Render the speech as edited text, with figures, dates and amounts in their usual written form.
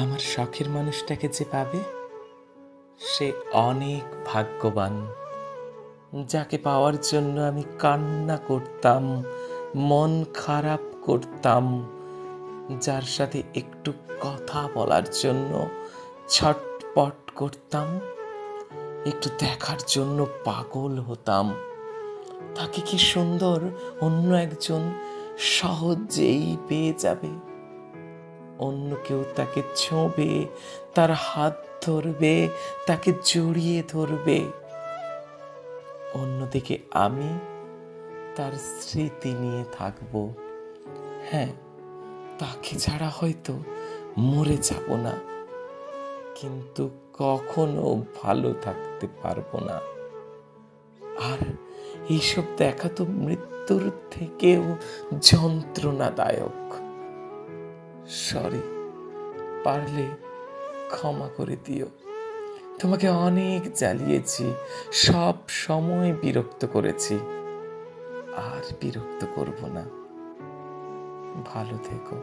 আমার শখের মানুষটাকে যে পাবে সে অনেক ভাগ্যবান, যাকে পাওয়ার জন্য আমি কান্না করতাম, মন খারাপ করতাম, যার সাথে একটু কথা বলার জন্য ছটপট করতাম, একটু দেখার জন্য পাগল হতাম। তাকে কি সুন্দর অন্য একজন সহজেই পেয়ে যাবে। অন্য কেউ তাকে ছোঁবে, তার হাত ধরবে, তাকে জড়িয়ে ধরবে। অন্যদিকে আমি তার স্মৃতি নিয়ে থাকব। হ্যাঁ, তাকে ছাড়া হয়তো মরে যাব না, কিন্তু কখনো ভালো থাকতে পারবো না। আর এইসব দেখা তো মৃত্যুর থেকেও যন্ত্রণাদায়ক। সরি, পারলে ক্ষমা করে দিও। তোমাকে অনেক জ্বালিয়েছি, সব সময় বিরক্ত করেছি, আর বিরক্ত করব না। ভালো থেকো।